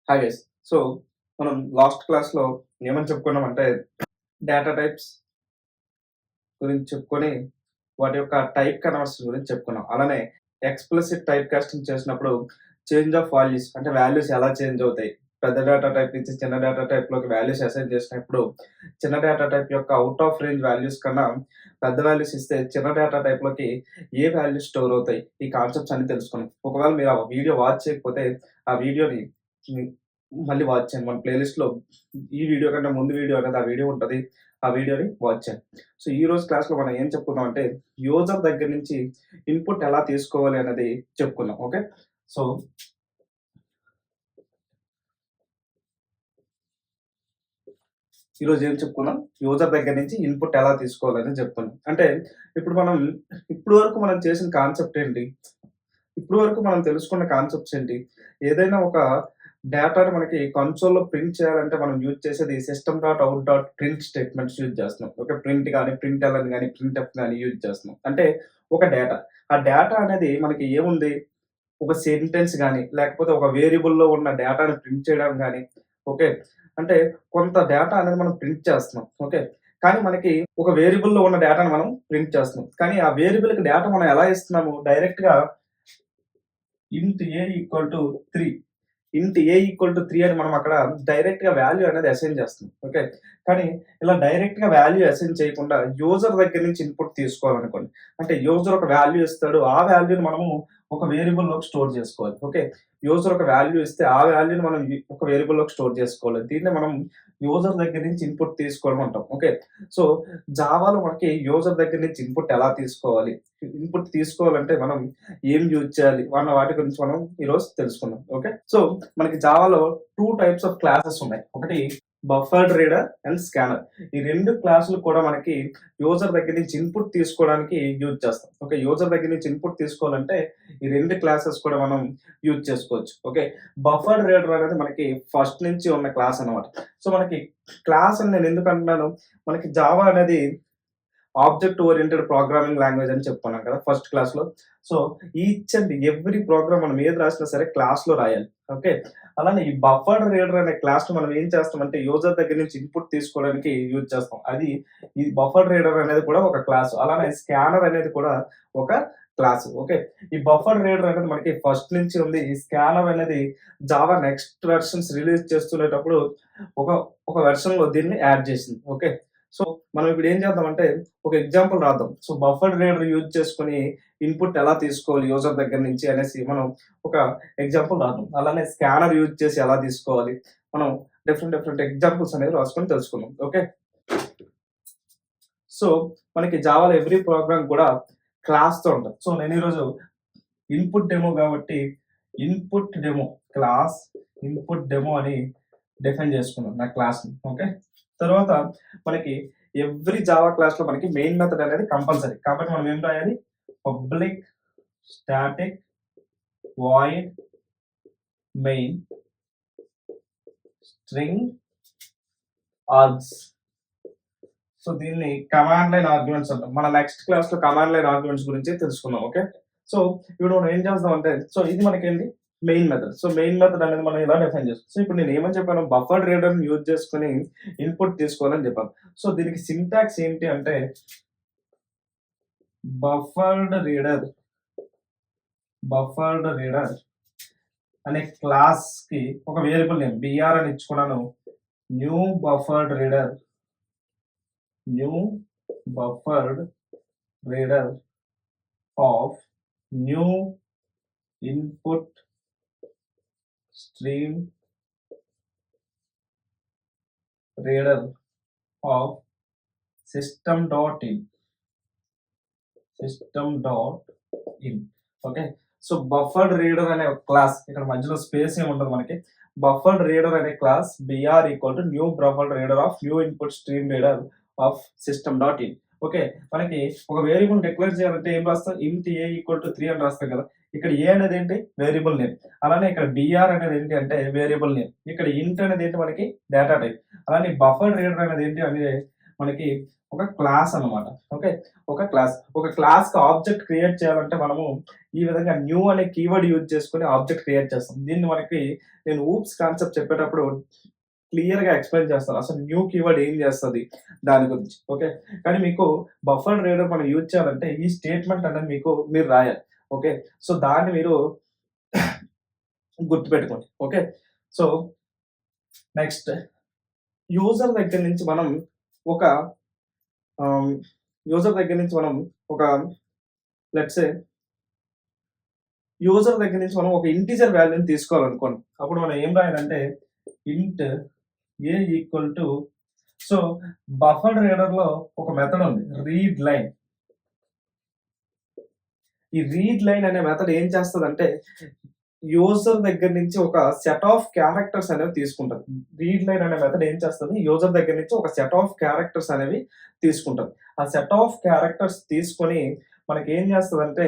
Hi guys. So, మనం last క్లాస్‌లో ఏమని చెప్పుకున్నామంటే, డేటా టైప్స్ గురించి చెప్పుకొని, వాటి యొక్క టైప్ కన్వర్షన్ గురించి చెప్పుకున్నాం. అలానే ఎక్స్‌ప్లిసిట్ టైప్ కాస్టింగ్ చేసినప్పుడు చేంజ్ ఆఫ్ వాల్యూస్ అంటే వాల్యూస్ ఎలా చేంజ్ అవుతాయి. పెద్ద డేటా టైప్ నుంచి చిన్న డేటా టైప్‌లోకి వాల్యూస్ అసైన్ చేసినప్పుడు, చిన్న డేటా టైప్ యొక్క ఔట్ ఆఫ్ రేంజ్ వాల్యూస్ కన్నా పెద్ద వాల్యూస్ ఇస్తే చిన్న డేటా టైప్‌లోకి ఏ వాల్యూస్ స్టోర్ అవుతాయి. ఈ కాన్సెప్ట్స్ అన్ని తెలుసుకున్నాం. ఒకవేళ మీరు ఆ వీడియో వాచ్ చేయకపోతే ఆ వీడియోని హ్మ్, మళ్ళీ వాచ్ చేయండి. మన ప్లేలిస్ట్‌లో ఈ వీడియో కంటే ముందు వీడియో అనేది ఆ వీడియో ఉంటది. ఆ వీడియోని వాచ్ చేయండి. సో, ఈరోజు క్లాస్‌లో మనం ఏం చెప్పుకుందాం అంటే, యూజర్ దగ్గర నుంచి ఇన్‌పుట్ ఎలా తీసుకోవాలి అనేది చెప్పుకుందాం. ఓకే. సో, ఈరోజు ఏం చెప్పుకుందాం? యూజర్ దగ్గర నుంచి ఇన్‌పుట్ ఎలా తీసుకోవాలని చెప్పుకుందాం. అంటే ఇప్పుడు మనం ఇప్పటి వరకు మనం చేసిన కాన్సెప్ట్ ఏంటి? ఇప్పటి వరకు మనం తెలుసుకున్న కాన్సెప్ట్స్ ఏంటి? ఏదైనా ఒక డేటాని మనకి కన్సోల్‌లో ప్రింట్ చేయాలంటే మనం యూజ్ చేసేది system dot out dot print statements use చేస్తున్నాం. ఓకే. ప్రింట్ గాని, ప్రింట్‌ఎల్‌ఎన్ గాని, ప్రింట్‌ఎఫ్ గాని యూజ్ చేస్తున్నాం. అంటే ఒక డేటా. ఆ డేటా అనేది మనకి ఏముంది? ఒక సెంటెన్స్ గాని, లేకపోతే ఒక వేరియబుల్‌లో ఉన్న డేటాని ప్రింట్ చేయడం గాని, ఓకే. అంటే కొంత డేటా అనేది మనం ప్రింట్ చేస్తున్నాం. ఓకే. కానీ మనకి ఒక వేరియబుల్‌లో ఉన్న డేటాను మనం ప్రింట్ చేస్తున్నాం. కానీ ఆ వేరియబుల్‌కి డేటా మనం ఎలా ఇస్తున్నాము? డైరెక్ట్‌గా ఇంట్ ఏ ఈక్వల్ టు 3 ఇంట్ ఏ ఈక్వల్ టు 3 అని మనం అక్కడ డైరెక్ట్‌గా వాల్యూ అనేది అసైన్ చేస్తున్నాం. ఓకే. కానీ ఇలా డైరెక్ట్‌గా వాల్యూ అసైన్ చేయకుండా యూజర్ దగ్గర నుంచి ఇన్‌పుట్ తీసుకోవాలనుకోండి. అంటే యూజర్ ఒక వాల్యూ ఇస్తాడు. ఆ వాల్యూని మనము ఒక వేరియబుల్‌లోకి స్టోర్ చేసుకోవాలి. ఓకే. యూజర్ ఒక వాల్యూ ఇస్తే ఆ వాల్యూని మనం ఒక వేరియబుల్‌లోకి స్టోర్ చేసుకోవాలి. దీన్నే మనం యూజర్ దగ్గర నుంచి ఇన్‌పుట్ తీసుకోవడం అంటాం. ఓకే. సో, జావాలో మనకి యూజర్ దగ్గర నుంచి ఇన్‌పుట్ ఎలా తీసుకోవాలి? ఇన్‌పుట్ తీసుకోవాలంటే మనం ఏం యూజ్ చేయాలి? వాటి గురించి మనం ఈరోజు తెలుసుకుందాం. ఓకే. సో, మనకి జావాలో 2 టైప్స్ ఆఫ్ క్లాసెస్ ఉన్నాయి. ఒకటి బఫర్డ్ రీడర్ అండ్ స్కానర్. ఈ 2 క్లాసులు కూడా మనకి యూజర్ దగ్గర నుంచి ఇన్‌పుట్ తీసుకోవడానికి యూజ్ చేస్తాం. ఓకే. యూజర్ దగ్గర నుంచి ఇన్‌పుట్ తీసుకోవాలంటే ఈ 2 క్లాసెస్ కూడా మనం యూజ్ చేసుకోవచ్చు. ఓకే. బఫర్డ్ రీడర్ అనేది మనకి ఫస్ట్ నుంచి ఉన్న క్లాస్ అన్నమాట. సో, మనకి క్లాస్ అని నేను ఎందుకు అంటున్నాను? మనకి జావా అనేది ఆబ్జెక్ట్ ఓరియెంటెడ్ ప్రోగ్రామింగ్ లాంగ్వేజ్ అని చెప్పుకున్నాం కదా ఫస్ట్ క్లాస్‌లో. So, each and every program మనం ఏది రాసినా సరే క్లాస్‌లో రాయాలి. ఓకే. అలానే ఈ బఫర్డ్ రీడర్ అనే క్లాస్‌ని మనం ఏం చేస్తామంటే యూజర్ దగ్గర నుంచి ఇన్‌పుట్ తీసుకోవడానికి యూజ్ చేస్తాం. అది ఈ బఫర్డ్ రీడర్ అనేది కూడా ఒక క్లాస్. అలానే స్కానర్ అనేది కూడా ఒక క్లాస్. ఓకే. ఈ బఫర్డ్ రీడర్ అనేది మనకి ఫస్ట్ నుంచి ఉంది. ఈ స్కానర్ అనేది జావా నెక్స్ట్ వెర్షన్స్ రిలీజ్ చేస్తునేటప్పుడు ఒక ఒక వెర్షన్‌లో దీన్ని యాడ్ చేసింది. ఓకే. సో, మనం ఇప్పుడు ఏం చేద్దామంటే ఒక ఎగ్జాంపుల్ రాద్దాం. సో, బఫర్డ్ రీడర్ యూజ్ చేసుకొని ఇన్‌పుట్ ఎలా తీసుకోవాలి యూజర్ దగ్గర నుంచి అనేసి మనం ఒక ఎగ్జాంపుల్ రాద్దాం. అలానే స్కానర్ యూజ్ చేసి ఎలా తీసుకోవాలి. మనం డిఫరెంట్ ఎగ్జాంపుల్స్ అనేవి రాసుకొని తెలుసుకుందాం. ఓకే. సో, మనకి జావాలో ఎవ్రీ ప్రోగ్రామ్ కూడా క్లాస్‌తో ఉంటది. సో, నేను ఈరోజు ఇన్‌పుట్ డెమో కాబట్టి input demo class input demo అని డిఫైన్ చేసుకున్నాను నా క్లాస్‌ని. ఓకే. తర్వాత మనకి ఎవ్రీ జావా క్లాస్‌లో మనకి మెయిన్ మెథడ్ అనేది కంపల్సరీ. కాబట్టి మనం ఏం రాయాలి? Public static void main string args. So, దీన్ని కమాండ్ లైన్ ఆర్గ్యుమెంట్స్ అంటాం. మన నెక్స్ట్ క్లాస్‌లో కమాండ్ లైన్ ఆర్గ్యుమెంట్స్ గురించి తెలుసుకుందాం. ఓకే. సో, ఇప్పుడు మనం ఏం చేద్దామంటే సో, ఇది మనకేంటి main method. So, main method అనేది మనం ఇలా డిఫైన్ చేసుకోవాలి. సో, ఇప్పుడు నేను ఏమని చెప్పాను? బఫర్డ్ రీడర్‌ని యూజ్ చేసుకొని ఇన్‌పుట్ తీసుకోవాలని చెప్పాను. సో, దీనికి సింటాక్స్ ఏంటి అంటే బఫర్డ్ రీడర్ అనే క్లాస్‌కి ఒక వేరియబుల్ నేమ్ బిఆర్ అని ఇచ్చుకున్నాను. New buffered reader of new input stream reader of system.in. Okay. So, buffered reader అనే ఒక క్లాస్ ఇక్కడ మధ్యలో స్పేస్ ఏమి ఉండదు మనకి. బఫర్డ్ రీడర్ అనే class BR equal to new buffered reader of new input stream reader of system.in. Okay. మనకి ఒక వేరియబుల్ డిక్లేర్ చేయాలంటే ఏం రాస్తాం? ఇంట్ ఏ ఈక్వల్ టు 3 అని రాస్తాం కదా. ఇక్కడ ఏ అనేది ఏంటి? Variable name. అలానే ఇక్కడ బిఆర్ అనేది ఏంటి అంటే వేరియబుల్ నేమ్. ఇక్కడ ఇంట్ అనేది ఏంటి మనకి డేటా టైప్. అలానే బఫర్డ్ రీడర్ అనేది ఏంటి అంటే మనకి ఒక క్లాస్ అన్నమాట. ఓకే. ఒక క్లాస్‌కి ఆబ్జెక్ట్ క్రియేట్ చేయాలంటే మనము ఈ విధంగా న్యూ అనే కీవర్డ్ యూజ్ చేసుకొని ఆబ్జెక్ట్ క్రియేట్ చేస్తాం. దీన్ని మనకి నేను ఊప్స్ కాన్సెప్ట్ చెప్పేటప్పుడు క్లియర్‌గా ఎక్స్‌ప్లెయిన్ చేస్తాను. అసలు న్యూ కీవర్డ్ ఏం చేస్తది దాని గురించి. ఓకే. కానీ మీకు బఫర్డ్ రీడర్ మనం యూజ్ చేయాలంటే ఈ స్టేట్మెంట్ అనేది మీరు రాయాలి. ఓకే. సో, దాన్ని మీరు గుర్తుపెట్టుకోండి. ఓకే. సో, నెక్స్ట్ యూజర్ దగ్గర నుంచి మనం ఒక ఆహ్, యూజర్ దగ్గర నుంచి మనం ఒక లెట్స్ సే యూజర్ దగ్గర నుంచి మనం ఒక ఇంటిజర్ వాల్యూని తీసుకోవాలనుకోండి. అప్పుడు మనం ఏం రాయాలంటే ఇంట్ A equal to so, buffered రీడర్‌లో ఒక మెథడ్ ఉంది. Read line. ఈ రీడ్ లైన్ అనే మెథడ్ ఏం చేస్తదంటే యూజర్ దగ్గర నుంచి ఒక సెట్ ఆఫ్ క్యారెక్టర్స్ అనేవి తీసుకుంటది. రీడ్ లైన్ అనే మెథడ్ ఏం చేస్తది యూజర్ దగ్గర నుంచి ఒక సెట్ ఆఫ్ క్యారెక్టర్స్ అనేవి తీసుకుంటది. ఆ సెట్ ఆఫ్ క్యారెక్టర్స్ తీసుకొని మనకేం చేస్తదంటే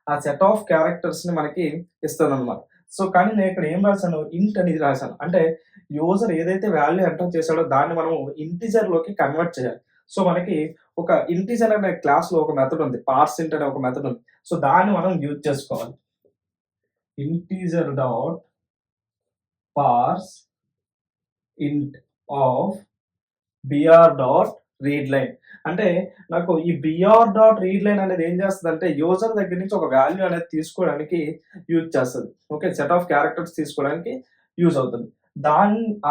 ఆ సెట్ ఆఫ్ క్యారెక్టర్స్‌ని మనకి ఇస్తదనమాట. సో, కానీ నేనిక్కడ ఏం రాసాను ఇంట్ అనేది రాసాను. అంటే యూజర్ ఏదైతే వాల్యూ ఎంటర్ చేసాడో దాన్ని మనము ఇంటిజర్‌లోకి కన్వర్ట్ చేయాలి. సో, మనకి ఒక ఇంటిజర్ అనే క్లాస్‌లో ఒక మెథడ్ ఉంది. పార్సింట్ అనే ఒక మెథడ్ ఉంది. సో, దాన్ని మనం యూజ్ చేసుకోవాలి. Integer dot parse int of BR dot read line. అంటే నాకు ఈ బిఆర్ డాట్ రీడ్ లైన్ అనేది ఏం చేస్తదంటే యూజర్ దగ్గర నుంచి ఒక వాల్యూ అనేది తీసుకోవడానికి యూజ్ చేస్తది. ఓకే. సెట్ ఆఫ్ క్యారెక్టర్స్ తీసుకోవడానికి యూజ్ అవుతుంది.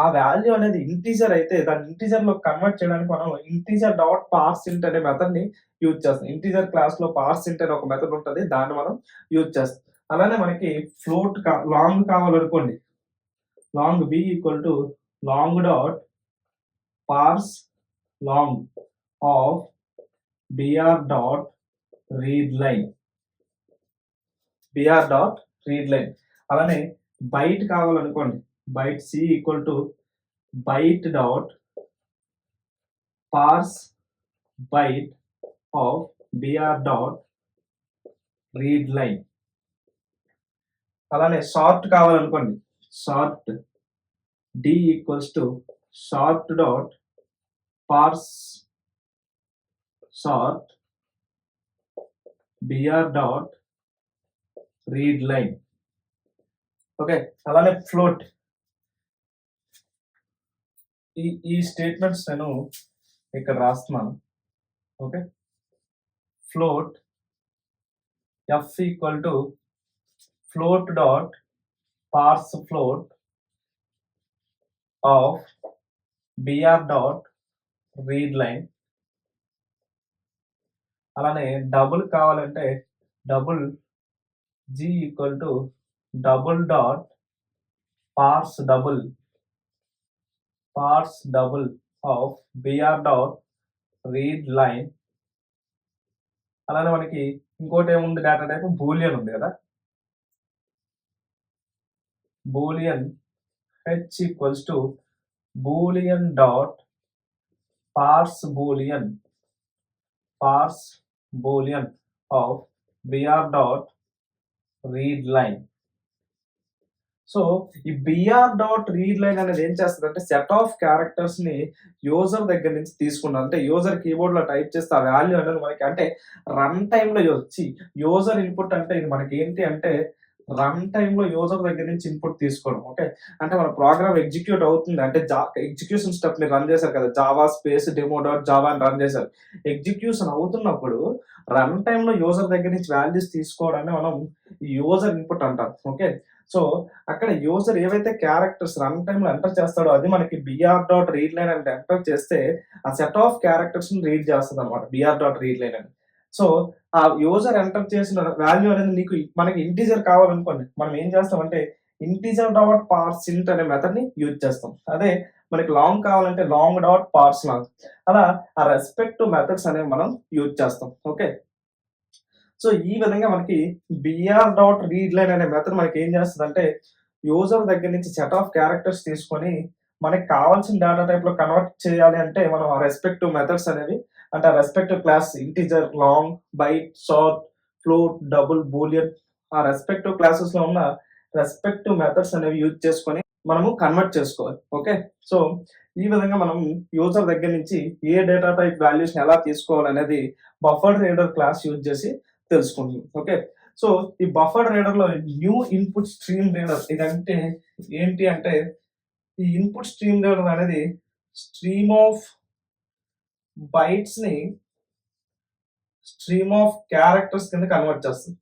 ఆ వాల్యూ అనేది ఇంటిజర్ అయితే దాన్ని ఇంటిజర్‌లోకి కన్వర్ట్ చేయడానికి మనం ఇంటిజర్ డాట్ పార్సింట్ అనే మెథడ్‌ని యూజ్ చేస్తాం. ఇంటిజర్ క్లాస్‌లో పార్సింట్ అనే ఒక మెథడ్ ఉంటది. దాన్ని మనం యూజ్ చేస్తాం. అలానే మనకి లాంగ్ కావాలనుకోండి. Long B equal to long dot parse long of br dot read line. br dot read line. అలానే బైట్ కావాలనుకోండి. Byte c equal to byte dot parse byte of br dot read line. అలానే short కావాలనుకోండి. Short d equals to short dot parse short br dot read line. Okay. అలానే float. ఈ statements నేను ఇక్కడ రాస్తున్నాను. Okay. Float f equal to float dot పార్స్ float of br dot read line. అలానే double కావాలంటే double g equal to double dot పార్స్ double of br dot read line. అలానే మనకి ఇంకోటి ఏముంది డేటా టైప్ బూలియన్ ఉంది కదా. Boolean h equals to Boolean dot పార్స్ Boolean of br dot read line. So, ఈ br dot read line అనేది ఏం చేస్తదంటే set of characters ని యూజర్ దగ్గర నుంచి తీసుకుంటది. అంటే యూజర్ కీబోర్డ్ లో టైప్ చేస్తే ఆ వాల్యూ అనేది మనకి అంటే రన్ టైమ్ లో యూజర్ ఇన్పుట్ అంటే ఇది మనకి ఏంటి అంటే రన్ టైమ్ లో యూజర్ దగ్గర నుంచి ఇన్పుట్ తీసుకోవడం. ఓకే. అంటే మన ప్రోగ్రామ్ ఎగ్జిక్యూట్ అవుతుంది అంటే ఎగ్జిక్యూషన్ స్టెప్ మీరు రన్ చేశారు కదా. Java space demo dot Java అని రన్ చేశారు. ఎగ్జిక్యూషన్ అవుతున్నప్పుడు రన్ టైమ్ లో యూజర్ దగ్గర నుంచి వాల్యూస్ తీసుకోవడాన్ని మనం యూజర్ ఇన్పుట్ అంటాం. ఓకే. సో, అక్కడ యూజర్ ఏవైతే క్యారెక్టర్స్ రన్ టైమ్ లో ఎంటర్ చేస్తాడో అది మనకి br డాట్ రీడ్ లైన్ అని ఎంటర్ చేస్తే ఆ సెట్ ఆఫ్ క్యారెక్టర్స్ ని రీడ్ చేస్తుంది అనమాట br డాట్ రీడ్ లైన్ అని. సో, ఆ యూజర్ ఎంటర్ చేసిన వాల్యూ అనేది మనకి ఇంటిజర్ కావాలనుకోండి. మనం ఏం చేస్తామంటే ఇంటిజర్ డాట్ పార్సింట్ అనే మెథడ్ ని యూజ్ చేస్తాం. అదే మనకి లాంగ్ కావాలంటే లాంగ్ డాట్ పార్స్ లాంగ్. అలా ఆ రెస్పెక్టివ్ మెథడ్స్ అనేవి మనం యూజ్ చేస్తాం. ఓకే. సో, ఈ విధంగా మనకి br డాట్ రీడ్ లైన్ అనే మెథడ్ మనకి ఏం చేస్తదంటే యూజర్ దగ్గర నుంచి సెట్ ఆఫ్ క్యారెక్టర్స్ తీసుకొని మనకి కావాల్సిన డేటా టైప్ లో కన్వర్ట్ చేయాలి అంటే మనం ఆ రెస్పెక్టివ్ మెథడ్స్ అనేవి అంటే ఆ respective class integer, long, byte, short, float, double, boolean ఆ రెస్పెక్టివ్ క్లాసెస్ లో ఉన్న రెస్పెక్టివ్ మెథడ్స్ అనేవి యూజ్ చేసుకొని మనము కన్వర్ట్ చేసుకోవాలి. ఓకే. సో, ఈ విధంగా మనం యూజర్ దగ్గర నుంచి ఏ డేటా టైప్ వాల్యూస్‌ని ఎలా తీసుకోవాలనేది బఫర్డ్ రీడర్ క్లాస్ యూజ్ చేసి తెలుసుకుంటున్నాం. ఓకే. సో, ఈ బఫర్డ్ రీడర్‌లో న్యూ ఇన్‌పుట్ స్ట్రీమ్ రీడర్ ఇదంటే ఏంటి అంటే, ఈ ఇన్‌పుట్ స్ట్రీమ్ రీడర్ అనేది స్ట్రీమ్ ఆఫ్ బైట్స్‌ని స్ట్రీమ్ ఆఫ్ క్యారెక్టర్స్ కింద కన్వర్ట్ చేస్తది.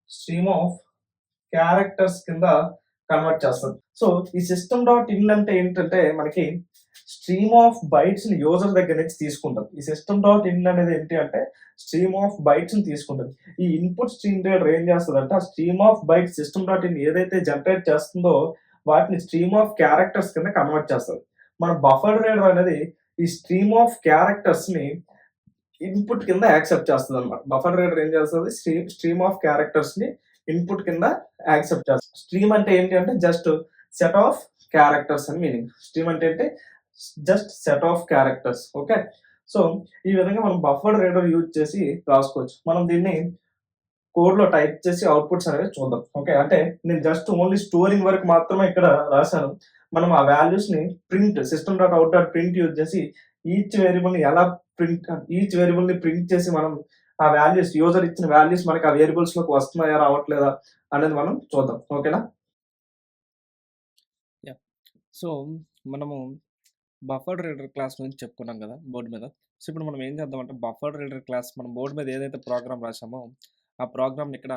స్ట్రీమ్ ఆఫ్ క్యారెక్టర్స్ కింద కన్వర్ట్ చేస్తది. సో, ఈ సిస్టమ్ డాట్ ఇన్ అంటే ఏంటంటే మనకి స్ట్రీమ్ ఆఫ్ బైట్స్‌ని యూజర్ దగ్గర నుంచి తీసుకుంటది. ఈ సిస్టమ్ డాట్ ఇన్ అనేది ఏంటి అంటే స్ట్రీమ్ ఆఫ్ బైట్స్‌ని తీసుకుంటది. ఈ ఇన్‌పుట్ స్ట్రీమ్ రీడర్ ఏం చేస్తదంటే ఆ stream of bytes system dot in ఏదైతే జనరేట్ చేస్తుందో వాటిని స్ట్రీమ్ ఆఫ్ క్యారెక్టర్స్ కింద కన్వర్ట్ చేస్తది. మన బఫర్ రీడర్ అనేది ఈ స్ట్రీమ్ ఆఫ్ క్యారెక్టర్స్‌ని ఇన్పుట్ కింద యాక్సెప్ట్ చేస్తదనమాట. బఫర్ రీడర్ ఏం చేస్తది స్ట్రీమ్ ఆఫ్ క్యారెక్టర్స్‌ని ఇన్పుట్ కింద యాక్సెప్ట్ చేస్తది. స్ట్రీమ్ అంటే ఏంటి అంటే జస్ట్ సెట్ ఆఫ్ క్యారెక్టర్స్ అని మీనింగ్. స్ట్రీమ్ అంటే just set of characters. Okay. So, ఈ విధంగా మనం బఫర్డ్ రీడర్ యూజ్ చేసి రాసుకోవచ్చు. మనం దీన్ని కోడ్‌లో టైప్ చేసి అవుట్‌పుట్స్ అనేవి చూద్దాం. ఓకే. అంటే నేను జస్ట్ ఓన్లీ స్టోరింగ్ వరకు మాత్రమే ఇక్కడ రాసాను. మనం ఆ వాల్యూస్‌ని system dot out dot print use చేసి ఈచ్ వేరియబుల్‌ని ఎలా ఈచ్ వేరియబుల్‌ని ప్రింట్ చేసి మనం ఆ వాల్యూస్ యూజర్ ఇచ్చిన వాల్యూస్ మనకి ఆ వేరియబుల్స్‌లోకి వస్తున్నాయా? రావట్లేదా? అనేది మనం చూద్దాం. ఓకేనా? యాహ్! సో, మనము బఫర్డ్ రీడర్ క్లాస్ గురించి చెప్పుకున్నాం గదా! బోర్డ్ మీద. సో, ఇప్పుడు మనం ఏం చేద్దామంటే బఫర్డ్ రీడర్ క్లాస్ మనం బోర్డ్ మీద ఏదైతే ప్రోగ్రామ్ రాసామో, ఆ ప్రోగ్రామ్‌ని ఇక్కడ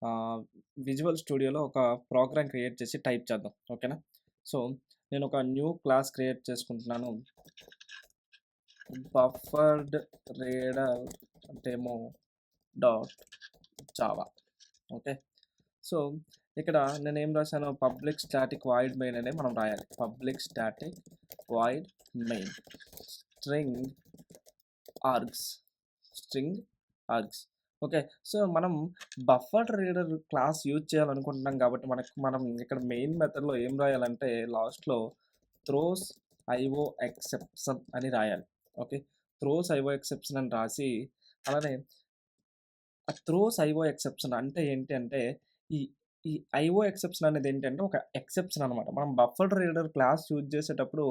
ఆహ్, విజువల్ స్టూడియోలో ఒక ప్రోగ్రామ్ క్రియేట్ చేసి టైప్ చేద్దాం. ఓకేనా? సో, నేను ఒక న్యూ క్లాస్ క్రియేట్ చేసుకుంటున్నాను. Buffered reader demo dot Java. Okay. So, ఇక్కడ నేనేం రాసాను పబ్లిక్ స్టాటిక్ వాయిడ్ మెయిన్ అనేది మనం రాయాలి. Public static void main string args string args. Okay. So, మనం బఫర్డ్ రీడర్ క్లాస్ యూజ్ చేయాలనుకుంటున్నాం కాబట్టి మనం ఇక్కడ మెయిన్ మెథడ్‌లో ఏం రాయాలంటే లాస్ట్‌లో థ్రోస్ ఐఓ ఎక్సెప్షన్ అని రాయాలి. ఓకే. థ్రోస్ ఐఓ ఎక్సెప్షన్ అని రాసి అలానే ఆ త్రోస్ ఐఓ ఎక్సెప్షన్ అంటే ఏంటి అంటే, ఈ ఈ ఐఓ ఎక్సెప్షన్ అనేది ఏంటంటే, ఒక ఎక్సెప్షన్ అనమాట. మనం బఫర్డ్ రీడర్ క్లాస్ యూజ్ చేసేటప్పుడు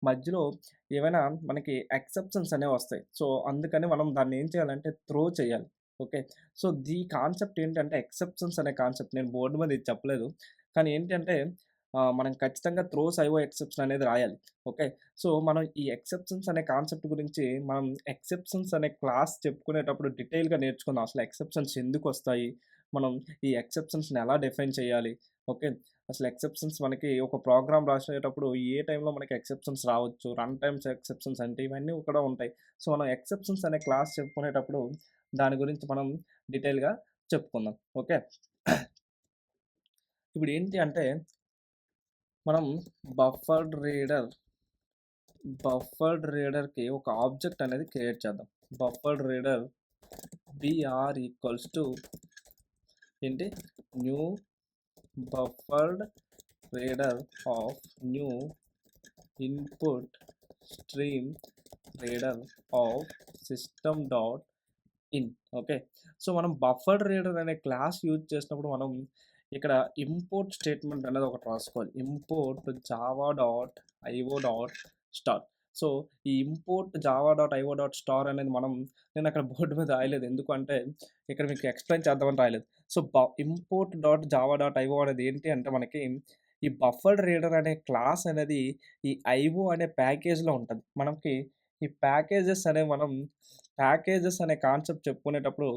మధ్యలో ఏవైనా మనకి ఎక్సెప్షన్స్ అనేవొస్తాయి. సో, అందుకని మనం దాన్ని ఏం చేయాలంటే త్రో చేయాలి. ఓకే. సో, కాన్సెప్ట్ ఏంటంటే ఎక్సెప్షన్స్ అనే కాన్సెప్ట్ నేను బోర్డ్ మీద ఇది చెప్పలేదు. కానీ ఏంటంటే మనం ఖచ్చితంగా త్రోస్ ఐఓ ఎక్సెప్షన్ అనేది రాయాలి. ఓకే. సో, మనం ఈ ఎక్సెప్షన్స్ అనే కాన్సెప్ట్ గురించి మనం ఎక్సెప్షన్స్ అనే క్లాస్ చెప్పుకునేటప్పుడు డీటెయిల్‌గా నేర్చుకుందాం. అసలు ఎక్సెప్షన్స్ ఎందుకొస్తాయి? మనం ఈ ఎక్సెప్షన్స్‌ని ఎలా డిఫైన్ చేయాలి? ఓకే. అసలు ఎక్సెప్షన్స్ మనకి ఒక ప్రోగ్రామ్ రాసేటప్పుడు ఏ టైంలో మనకి ఎక్సెప్షన్స్ రావచ్చు? రన్ టైమ్స్ ఎక్సెప్షన్స్ అంటే ఇవన్నీ కూడా ఉంటాయి. సో, మనం ఎక్సెప్షన్స్ అనే క్లాస్ చెప్పుకునేటప్పుడు దాని గురించి మనం డీటెయిల్‌గా చెప్పుకుందాం. ఓకే. ఇప్పుడు ఏంటి అంటే మనం బఫర్డ్ రీడర్ రీడర్‌కి ఒక ఆబ్జెక్ట్ అనేది క్రియేట్ చేద్దాం. Buffered reader BR equals to ఏంటి new buffered reader of new input stream reader of system dot in. Okay. So, మనం బఫర్డ్ రీడర్ అనే క్లాస్ యూజ్ చేసినప్పుడు మనం ఇక్కడ ఇంపోర్ట్ స్టేట్మెంట్ అనేది ఒకటి రాసుకోవాలి. Import Java dot IO dot star. So, ఈ import Java dot IO dot star అనేది నేను అక్కడ బోర్డ్ మీద రాయలేదు. ఎందుకంటే ఇక్కడ మీకు ఎక్స్‌ప్లెయిన్ చేద్దామని రాయలేదు. So, import dot Java dot IO అనేది ఏంటి అంటే మనకి ఈ బఫర్డ్ రీడర్ అనే క్లాస్ అనేది ఈ ఐఓ అనే ప్యాకేజ్‌లో ఉంటది. మనకి ఈ ప్యాకేజెస్ అనే కాన్సెప్ట్ చెప్పుకునేటప్పుడు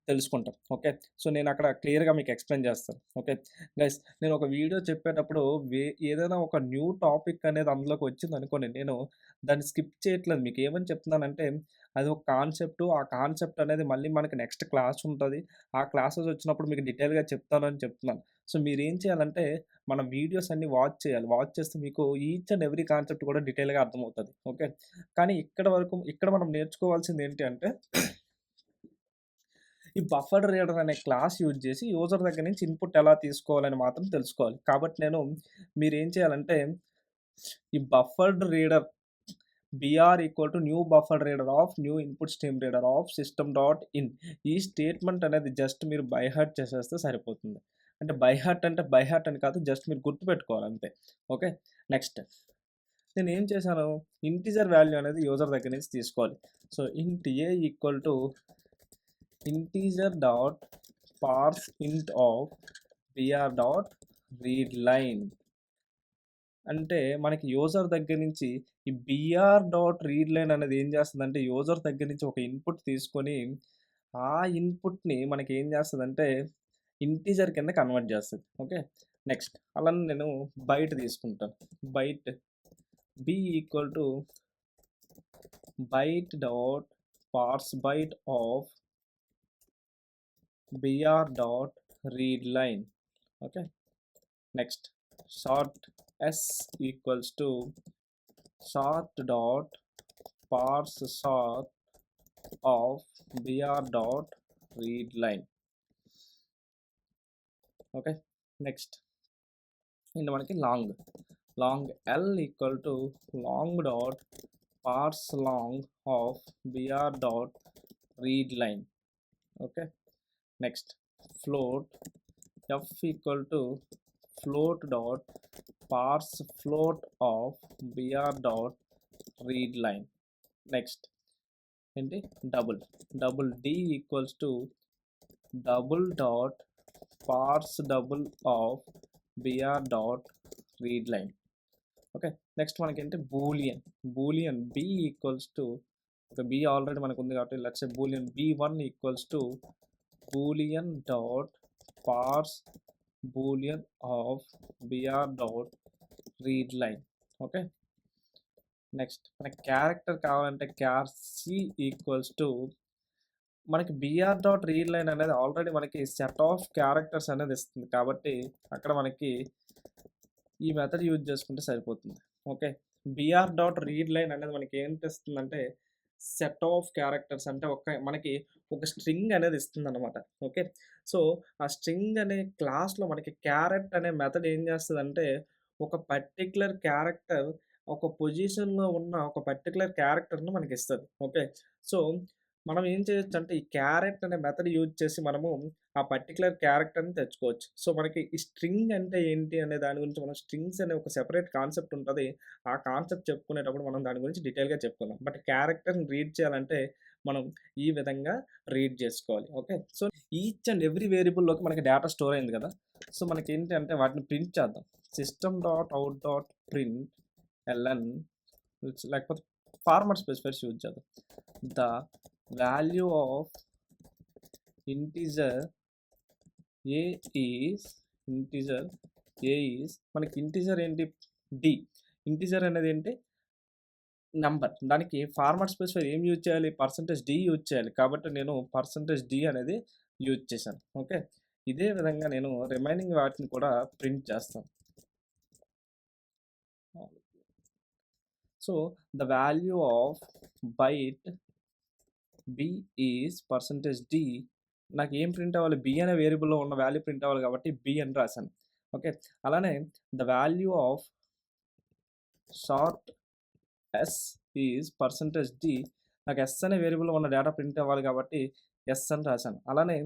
తెలుసుకుంటాం. ఓకే. సో, నేనక్కడ క్లియర్‌గా మీకు ఎక్స్‌ప్లెయిన్ చేస్తాను. ఓకే. గైస్ నేను ఒక వీడియో చెప్పేటప్పుడు ఏదైనా ఒక న్యూ టాపిక్ అనేది అందులోకి వచ్చిందనుకోండి, నేను దాన్ని స్కిప్ చేయట్లేదు. మీకేమని చెప్తున్నానంటే, అది ఒక కాన్సెప్టు. ఆ కాన్సెప్ట్ అనేది మళ్ళీ మనకి నెక్స్ట్ క్లాస్ ఉంటది. ఆ క్లాసెస్ వచ్చినప్పుడు మీకు డీటెయిల్‌గా చెప్తానని చెప్తున్నాను. సో, మీరేం చేయాలంటే, మన వీడియోస్ అన్నీ వాచ్ చేయాలి. వాచ్ చేస్తే మీకు ఈచ్ అండ్ ఎవ్రీ కాన్సెప్ట్ కూడా డీటెయిల్‌గా అర్థమవుతది. ఓకే. కానీ ఇక్కడ మనం నేర్చుకోవాల్సింది ఏంటి అంటే ఈ బఫర్డ్ రీడర్ అనే క్లాస్ యూజ్ చేసి యూజర్ దగ్గర నుంచి ఇన్పుట్ ఎలా తీసుకోవాలని మాత్రం తెలుసుకోవాలి. కాబట్టి మీరేం చేయాలంటే ఈ buffered reader BR equal to new buffered reader of new input stream reader of system dot in ఈ స్టేట్మెంట్ అనేది జస్ట్ మీరు బై హార్ట్ చేసేస్తే సరిపోతుంది. అంటే బై హార్ట్ అంటే బై హార్ట్ అని కాదు. జస్ట్ మీరు గుర్తుపెట్టుకోవాలి అంతే. ఓకే. నెక్స్ట్ నేనేం చేశాను, ఇంటిజర్ వాల్యూ అనేది యూజర్ దగ్గర నుంచి తీసుకోవాలి. So int A equal to integer dot parse int of BR dot read line. అంటే మనకి యూజర్ దగ్గర నుంచి ఈ బిఆర్ డాట్ రీడ్ లైన్ అనేది ఏం చేస్తుందంటే యూజర్ దగ్గర నుంచి ఒక ఇన్పుట్ తీసుకొని ఆ ఇన్పుట్ని మనకి ఏం చేస్తుందంటే ఇంటిజర్ కింద కన్వర్ట్ చేస్తుంది. ఓకే. నెక్స్ట్ అలానే నేను బైట్ తీసుకుంటాను. Byte B equal to byte dot parse byte of BR dot read line. Okay. Next sort s equals to sort dot parse sort of br dot read line. Okay. Next in మనకి long l equal to long dot parse long of br dot read line. Okay. Next float f equal to float dot parse float of br dot read line. Next ఏంటి double d equals to double dot parse double of br dot read line. Okay. Next మనకేంటి Boolean b equals to ఒక b already మనకు ఉంది కాబట్టి let's say Boolean b1 equals to Boolean dot పార్స్ Boolean of br dot read line. Okay. Next మనకి character కావాలంటే క్యార్ C equals to మనకి br dot read line అనేది already మనకి set of characters అనేది ఇస్తుంది కాబట్టి అక్కడ మనకి ఈ మెథడ్ యూజ్ చేసుకుంటే సరిపోతుంది. Okay. br dot read line అనేది మనకి ఏం తెస్తుందంటే సెట్ ఆఫ్ క్యారెక్టర్స్ అంటే మనకి ఒక స్ట్రింగ్ అనేది ఇస్తుంది అనమాట. ఓకే. సో ఆ స్ట్రింగ్ అనే క్లాస్లో మనకి క్యారెట్ అనే మెథడ్ ఏం చేస్తుందంటే ఒక పర్టిక్యులర్ క్యారెక్టర్ ఒక పొజిషన్లో ఉన్న ఒక పర్టిక్యులర్ క్యారెక్టర్ను మనకి ఇస్తుంది. ఓకే. సో మనం ఏం చేయొచ్చు అంటే ఈ క్యారెట్ అనే మెథడ్ యూజ్ చేసి మనము ఆ పర్టిక్యులర్ క్యారెక్టర్ని తెచ్చుకోవచ్చు. సో మనకి ఈ స్ట్రింగ్ అంటే ఏంటి అనే దాని గురించి మనం స్ట్రింగ్స్ అనే ఒక సెపరేట్ కాన్సెప్ట్ ఉంటుంది. ఆ కాన్సెప్ట్ చెప్పుకునేటప్పుడు మనం దాని గురించి డీటెయిల్గా చెప్పుకుందాం. బట్ క్యారెక్టర్ని రీడ్ చేయాలంటే మనం ఈ విధంగా రీడ్ చేసుకోవాలి. Okay. So each and every వేరియబుల్లోకి మనకి డేటా స్టోర్ అయింది కదా. సో మనకి ఏంటి అంటే వాటిని ప్రింట్ చేద్దాం. System dot out dot print LN లేకపోతే ఫార్మాట్ స్పెసిఫైర్స్ యూజ్ చేద్దాం. The value of integer A is మనకి ఇంటిజర్ ఏంటి డి. ఇంటిజర్ అనేది ఏంటి నంబర్. దానికి ఫార్మాట్ స్పెసిఫైర్ ఏం యూజ్ చేయాలి, %d యూజ్ చేయాలి. కాబట్టి నేను %d అనేది యూజ్ చేశాను. ఓకే. ఇదే విధంగా నేను రిమైనింగ్ వాటిని కూడా ప్రింట్ చేస్తాను. So the value of byte b is %d. నాకు ఏం ప్రింట్ అవ్వాలి, b అనే వేరియబుల్లో ఉన్న వాల్యూ ప్రింట్ అవ్వాలి కాబట్టి b అని రాశాను. ఓకే. అలానే the value of short s is %d. నాకు s అనే వేరియబుల్లో ఉన్న డేటా ప్రింట్ అవ్వాలి కాబట్టి s అని రాశాను. అలానే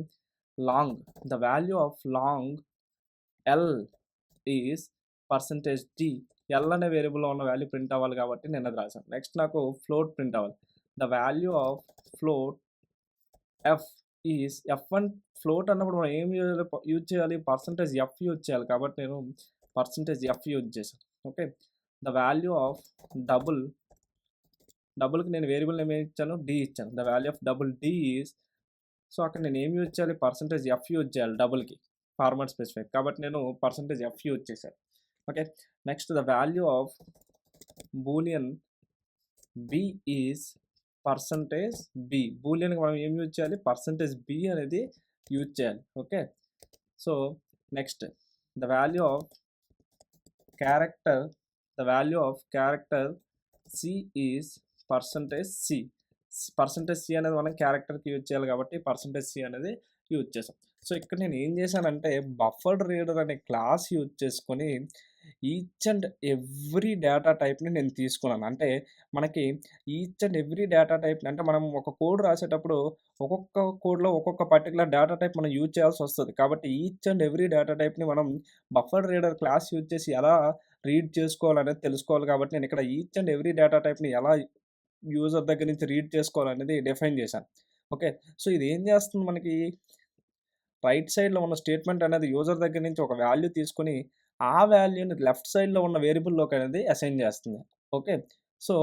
long the value of long l is %d. l అనే వేరియబుల్లో ఉన్న వాల్యూ ప్రింట్ అవ్వాలి కాబట్టి నేను అది రాశాను. నెక్స్ట్ నాకు ఫ్లోట్ ప్రింట్ అవ్వాలి. The value of float f is f1. Float అన్నప్పుడు మనం ఏం యూజ్ చేయాలి, %f యూజ్ చేయాలి కాబట్టి నేను %f యూజ్ చేశాను. ఓకే. ద వాల్యూ ఆఫ్ డబుల్కి నేను వేరియబుల్ నేమ్ ఇచ్చాను, d ఇచ్చాను. The value of double d is, so అక్కడ నేను ఏం యూజ్ చేయాలి, %f యూజ్ చేయాలి డబుల్కి ఫార్మాట్ స్పెసిఫైర్ కాబట్టి నేను %f యూజ్ చేశాను. Okay. Next the value of Boolean b is %b. బూలియన్కి మనం ఏం యూజ్ చేయాలి, %b అనేది యూజ్ చేయాలి. Okay. So next the value of character c is %c. %c అనేది మనం క్యారెక్టర్కి యూజ్ చేయాలి కాబట్టి %c అనేది యూజ్ చేసాం. సో ఇక్కడ నేను ఏం చేశానంటే బఫర్డ్ రీడర్ అనే క్లాస్ యూజ్ చేసుకొని ఈచ్ అండ్ ఎవ్రీ డేటా టైప్‌ని నేను తీసుకున్నాను. అంటే మనకి ఈచ్ అండ్ ఎవ్రీ డేటా టైప్‌ని అంటే మనం ఒక కోడ్ రాసేటప్పుడు ఒక్కొక్క కోడ్‌లో ఒక్కొక్క పర్టిక్యులర్ డేటా టైప్ మనం యూజ్ చేయాల్సొస్తది. కాబట్టి ఈచ్ అండ్ ఎవ్రీ డేటా టైప్‌ని మనం బఫర్ రీడర్ క్లాస్ యూజ్ చేసి ఎలా రీడ్ చేసుకోవాలనేది తెలుసుకోవాలి కాబట్టి నేనిక్కడ ఈచ్ అండ్ ఎవ్రీ డేటా టైప్‌ని ఎలా యూజర్ దగ్గర నుంచి రీడ్ చేసుకోవాలనేది డిఫైన్ చేశాను. ఓకే. సో, ఇదేం చేస్తుంది మనకి రైట్ సైడ్‌లో ఉన్న స్టేట్మెంట్ అనేది యూజర్ దగ్గర నుంచి ఒక వాల్యూ తీసుకొని, ఆ వాల్యూని లెఫ్ట్ సైడ్‌లో ఉన్న వేరియబుల్‌లోకనేది అసైన్ చేస్తుంది. ఓకే. సో,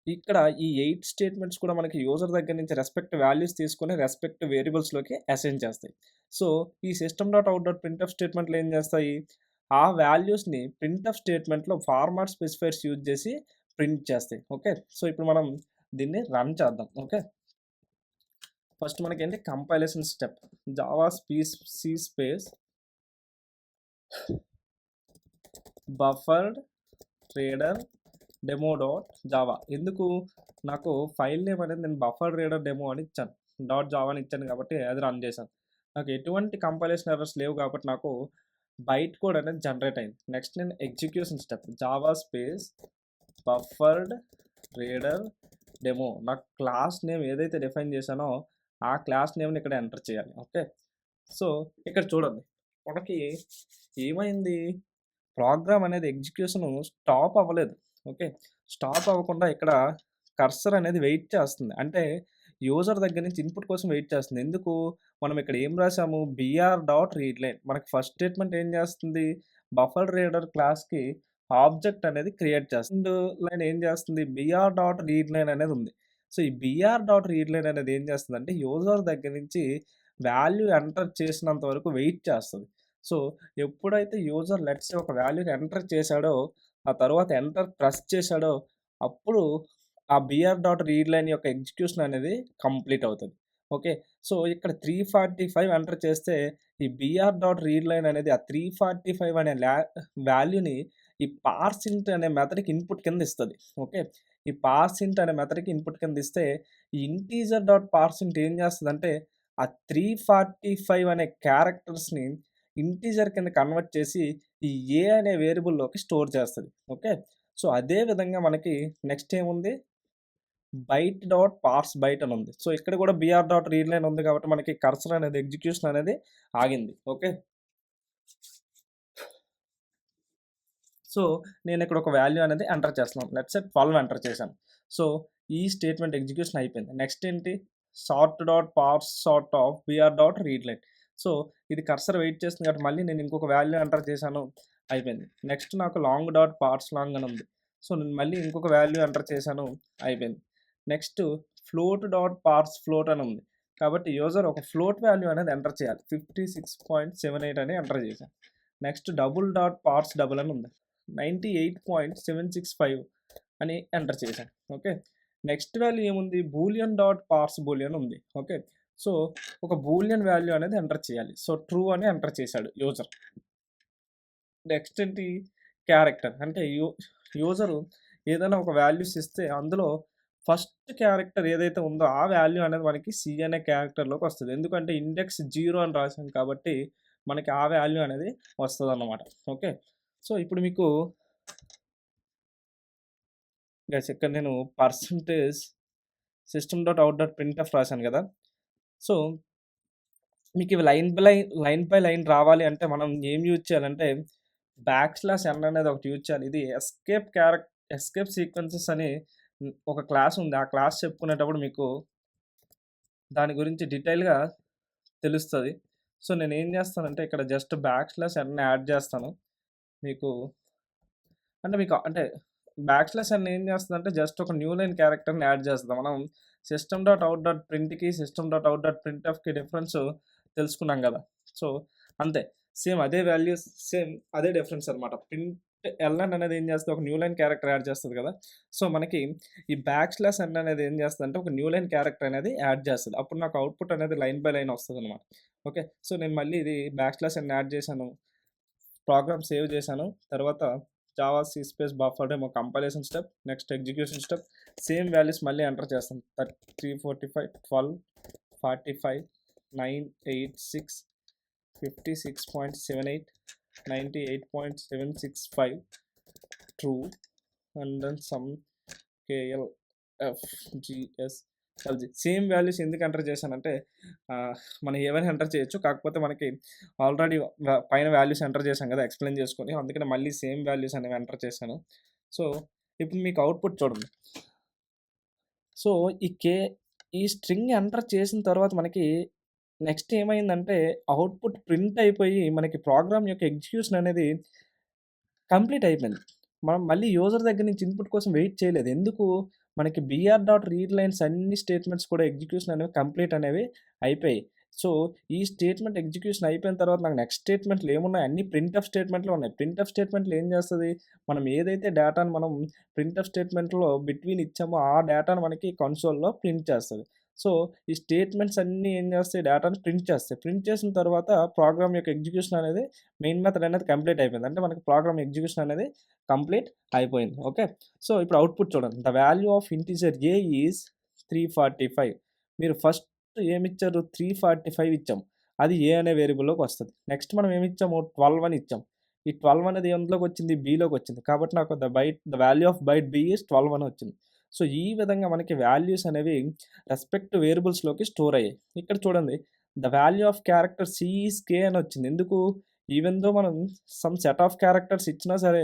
ఇక్కడ ఈ 8 స్టేట్మెంట్స్ కూడా మనకి యూజర్ దగ్గర నుంచి రెస్పెక్ట్ వాల్యూస్ తీసుకొని రెస్పెక్ట్ వేరియబుల్స్‌లోకి అసైన్ చేస్తాయి. సో, ఈ system dot out dot printf స్టేట్మెంట్‌లు ఏం చేస్తాయి? ఆ వాల్యూస్‌ని ప్రింట్ఎఫ్ స్టేట్మెంట్‌లో ఫార్మాట్ స్పెసిఫైయర్స్ యూజ్ చేసి ప్రింట్ చేస్తాయి. ఓకే. సో, ఇప్పుడు మనం దీన్ని రన్ చేద్దాం. ఓకే. ఫస్ట్ మనకేంటి compilation step. Java C space buffered reader demo dot Java. ఎందుకు నాకు ఫైల్ నేమ్ అనేది నేను బఫర్డ్ రీడర్ డెమో అని ఇచ్చాను. డాట్ జావా అని ఇచ్చాను కాబట్టి అది రన్ చేశాను. నాకు ఎటువంటి కంపైలేషన్ ఎర్రర్స్ లేవు కాబట్టి నాకు బైట్ కోడ్ అనేది జనరేట్ అయింది. నెక్స్ట్ నేను execution step Java space buffered reader demo. నా క్లాస్ నేమ్ ఏదైతే డిఫైన్ చేశానో ఆ క్లాస్ నేమ్‌ని ఇక్కడ ఎంటర్ చేయాలి. ఓకే. సో, ఇక్కడ చూడండి. మనకి ఏమైంది? ప్రోగ్రామ్ అనేది ఎగ్జిక్యూషన్ స్టాప్ అవ్వలేదు. ఓకే. స్టాప్ అవ్వకుండా ఇక్కడ కర్సర్ అనేది వెయిట్ చేస్తుంది. అంటే యూజర్ దగ్గర నుంచి ఇన్‌పుట్ కోసం వెయిట్ చేస్తుంది. ఎందుకు? మనం ఇక్కడ ఏం రాసాము? BR dot రీడ్‌లైన్. మనకి ఫస్ట్ స్టేట్మెంట్ ఏం చేస్తుంది? బఫర్ రీడర్ క్లాస్‌కి ఆబ్జెక్ట్ అనేది క్రియేట్ చేస్తుంది. సెకండ్ లైన్ ఏం చేస్తుంది? బీఆర్ డాట్ రీడ్‌లైన్ అనేది ఉంది. సో, ఈ బీఆర్ డాట్ రీడ్‌లైన్ అనేది ఏం చేస్తుందంటే యూజర్ దగ్గర నుంచి వాల్యూ ఎంటర్ చేసినంత వరకు వెయిట్ చేస్తది. సో, ఎప్పుడైతే యూజర్ లెట్స్ సే ఒక వాల్యూని ఎంటర్ చేశాడో, ఆ తర్వాత ఎంటర్ ప్రెస్ చేశాడో, అప్పుడు ఆ బీఆర్ డాట్ రీడ్ లైన్ యొక్క ఎగ్జిక్యూషన్ అనేది కంప్లీట్ అవుతది. ఓకే. సో, ఇక్కడ 345 ఎంటర్ చేస్తే, ఈ బీఆర్ డాట్ రీడ్ లైన్ అనేది ఆ 345 అనే వాల్యూని ఈ పార్సింట్ అనే మెథడ్‌కి ఇన్‌పుట్ కింద ఇస్తది. ఓకే. ఈ పార్సింట్ అనే మెథడ్‌కి ఇన్‌పుట్ కింద ఇస్తే, ఈ ఇంటీజర్ డాట్ పార్సింట్ ఏం చేస్తదంటే, ఆ 345 అనే క్యారెక్టర్స్‌ని ఇంటీజర్ కింద కన్వర్ట్ చేసి ఈ ఏ అనే వేరియబుల్‌లోకి స్టోర్ చేస్తది. ఓకే. సో, అదే విధంగా మనకి నెక్స్ట్ ఏముంది? బైట్ డాట్ పార్స్ బైట్ అని ఉంది. సో, ఇక్కడ కూడా బీఆర్ డాట్ రీడ్ లైన్ ఉంది కాబట్టి మనకి కర్సర్ అనేది ఎగ్జిక్యూషన్ అనేది ఆగింది. ఓకే. సో, నేను ఇక్కడ ఒక వాల్యూ అనేది ఎంటర్ చేస్తున్నాను. లెట్స్ సే 12 ఎంటర్ చేశాను. సో, ఈ స్టేట్మెంట్ ఎగ్జిక్యూషన్ అయిపోయింది. నెక్స్ట్ ఏంటి? Short dot parse short of BR dot read line. So, ఇది కర్సర్ వెయిట్ చేస్తుంది కాబట్టి మళ్ళీ నేను ఇంకొక వాల్యూ ఎంటర్ చేశాను. అయిపోయింది. నెక్స్ట్ నాకు లాంగ్ డాట్ పార్స్ లాంగ్ అని ఉంది. సో, నేను మళ్ళీ ఇంకొక వాల్యూ ఎంటర్ చేశాను. అయిపోయింది. నెక్స్ట్ ఫ్లోట్ డాట్ పార్స్ ఫ్లోట్ అని ఉంది. కాబట్టి యూజర్ ఒక ఫ్లోట్ వాల్యూ అనేది ఎంటర్ చేయాలి. 56.78 అని ఎంటర్ చేశాను. నెక్స్ట్ డబుల్ డాట్ పార్స్ డబుల్ అని ఉంది. 98.765 అని ఎంటర్ చేశాను. ఓకే. నెక్స్ట్ వాల్యూ ఏముంది? బూలియన్ డాట్ పార్స్ బూలియన్ ఉంది. ఓకే. సో, ఒక బూలియన్ వాల్యూ అనేది ఎంటర్ చేయాలి. సో, ట్రూ అని ఎంటర్ చేశాడు యూజర్. నెక్స్ట్ ఏంటి? క్యారెక్టర్. అంటే యూజరు ఏదైనా ఒక వాల్యూస్ ఇస్తే అందులో ఫస్ట్ క్యారెక్టర్ ఏదైతే ఉందో ఆ వాల్యూ అనేది మనకి సి అనే క్యారెక్టర్‌లోకి వస్తది. ఎందుకంటే ఇండెక్స్ 0 అని రాసాం కాబట్టి మనకి ఆ వాల్యూ అనేది వస్తదన్నమాట. ఓకే. సో, ఇప్పుడు మీకు గైస్ ఇక్కడ నేను percentage system dot out dot printf రాశాను కదా! సో, మీకు ఇవి లైన్ బై లైన్ రావాలి అంటే మనం ఏం యూజ్ చేయాలంటే బ్యాక్‌స్లాష్ అనేది ఒకటి యూజ్ చేయాలి. ఇది ఎస్కేప్ సీక్వెన్సెస్ అని ఒక క్లాస్ ఉంది. ఆ క్లాస్ చెప్పుకునేటప్పుడు మీకు దాని గురించి డీటెయిల్‌గా తెలుస్తది. సో, నేనేం చేస్తానంటే ఇక్కడ జస్ట్ బ్యాక్‌స్లాష్ యాడ్ చేస్తాను. మీకు అంటే బ్యాక్‌స్లాష్ ఏం చేస్తదంటే జస్ట్ ఒక న్యూ లైన్ క్యారెక్టర్‌ని యాడ్ చేస్తది. మనం సిస్టమ్ డాట్ ఔట్ డాట్ ప్రింట్‌కి, సిస్టమ్ డాట్ ఔట్ డాట్ ప్రింట్ఎఫ్‌కి డిఫరెన్స్ తెలుసుకున్నాం గదా! సో, అంతే. సేమ్ అదే వాల్యూస్ సేమ్ అదే డిఫరెన్స్ అనమాట. ప్రింట్ ఎల్ఎన్ అనేది ఏం చేస్తది ఒక న్యూ లైన్ క్యారెక్టర్ యాడ్ చేస్తది కదా! సో, మనకి ఈ బ్యాక్‌స్లాష్ అనేది ఏం చేస్తదంటే ఒక న్యూ లైన్ క్యారెక్టర్ అనేది యాడ్ చేస్తది. అప్పుడు నాకు అవుట్‌పుట్ అనేది లైన్ బై లైన్ వస్తదనమాట. ఓకే. సో, నేను మళ్ళీ ఇది బ్యాక్‌స్లాష్ యాడ్ చేశాను. ప్రోగ్రామ్ సేవ్ చేశాను. తర్వాత జావా సి స్పేస్ బఫర్డ్ ఏమో compilation step, next execution step. Same values మళ్ళీ ఎంటర్ చేస్తాం. 345, 12, 45, 9, 8, 6, 56.78, 98.765 true and then some KLFGS LG same values ఎందుకు ఎంటర్ చేశానంటే మనం ఏమైనా ఎంటర్ చేయొచ్చు, కాకపోతే మనకి ఆల్రెడీ పైన వాల్యూస్ ఎంటర్ చేశాం కదా ఎక్స్ప్లెయిన్ చేసుకొని, అందుకని మళ్ళీ సేమ్ వాల్యూస్ అనేవి ఎంటర్ చేశాను. సో ఇప్పుడు మీకు అవుట్పుట్ చూడండి. సో ఈ స్ట్రింగ్ ఎంటర్ చేసిన తర్వాత మనకి నెక్స్ట్ ఏమైందంటే అవుట్పుట్ ప్రింట్ అయిపోయి మనకి ప్రోగ్రామ్ యొక్క ఎగ్జిక్యూషన్ అనేది కంప్లీట్ అయిపోయింది. మనం మళ్ళీ యూజర్ దగ్గర నుంచి ఇన్‌పుట్ కోసం వెయిట్ చేయలేదు. ఎందుకు? మనకి బీఆర్ డాట్ రీడ్ లైన్స్ అన్ని స్టేట్మెంట్స్ కూడా ఎగ్జిక్యూషన్ అనేవి కంప్లీట్ అనేవి అయిపోయాయి. సో, ఈ స్టేట్మెంట్ ఎగ్జిక్యూషన్ అయిపోయిన తర్వాత నాకు నెక్స్ట్ స్టేట్మెంట్‌లు ఏమున్నాయి? అన్నీ ప్రింట్‌ఎఫ్ స్టేట్మెంట్‌లే ఉన్నాయి. ప్రింట్‌ఎఫ్ స్టేట్మెంట్‌లు ఏం చేస్తది? మనం ఏదైతే డేటాను మనం ప్రింట్‌ఎఫ్ స్టేట్మెంట్‌లో బిట్వీన్ ఇచ్చామో ఆ డేటాను మనకి కన్సోల్‌లో ప్రింట్ చేస్తది. సో, ఈ స్టేట్మెంట్స్ అన్నీ ఏం చేస్తాయి? డేటాను ప్రింట్ చేస్తాయి. ప్రింట్ చేసిన తర్వాత ప్రోగ్రామ్ యొక్క ఎగ్జిక్యూషన్ అనేది మెయిన్ మెథడ్ అనేది కంప్లీట్ అయిపోయింది. అంటే మనకి ప్రోగ్రామ్ ఎగ్జిక్యూషన్ అనేది కంప్లీట్ అయిపోయింది. ఓకే. సో, ఇప్పుడు అవుట్పుట్ చూడండి. The value of integer A is 345. మీరు ఫస్ట్ ఏమిచ్చారు? 345 ఇచ్చాం. అది ఏ అనే వేరియబుల్‌లోకి వస్తది. నెక్స్ట్ మనం ఏమిచ్చాము? 12 అని ఇచ్చాం. ఈ 12 అనేది ఎందులోకి వచ్చింది? బిలోకి వచ్చింది. కాబట్టి నాకు the value of byte B is 12 అని వచ్చింది. సో, ఈ విధంగా మనకి వాల్యూస్ అనేవి రెస్పెక్ట్ వేరియబుల్స్‌లోకి స్టోర్ అయ్యాయి. ఇక్కడ చూడండి. The value of character C is K అని వచ్చింది. ఎందుకు? ఈవెన్ దో మనం సమ్ సెట్ ఆఫ్ క్యారెక్టర్స్ ఇచ్చినా సరే,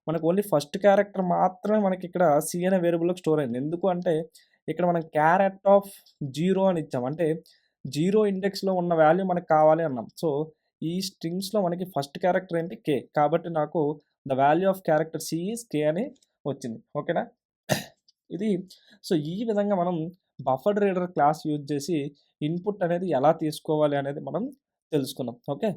మనకు ఓన్లీ ఫస్ట్ క్యారెక్టర్ మాత్రమే మనకి ఇక్కడ సి అనే వేరియబుల్‌లోకి స్టోర్ అయింది. ఎందుకు అంటే ఇక్కడ మనం క్యారెట్ ఆఫ్ 0 అని ఇచ్చాం. అంటే 0 ఇండెక్స్‌లో ఉన్న వాల్యూ మనకు కావాలి అన్నాం. సో, ఈ స్ట్రింగ్స్‌లో మనకి ఫస్ట్ క్యారెక్టర్ ఏంటి? కే. కాబట్టి నాకు the value of character C is K అని వచ్చింది. ఓకేనా? ఇది సో, ఈ విధంగా మనం బఫర్డ్ రీడర్ క్లాస్ యూజ్ చేసి ఇన్‌పుట్ అనేది ఎలా తీసుకోవాలి అనేది మనం తెలుసుకున్నాం. ఓకే.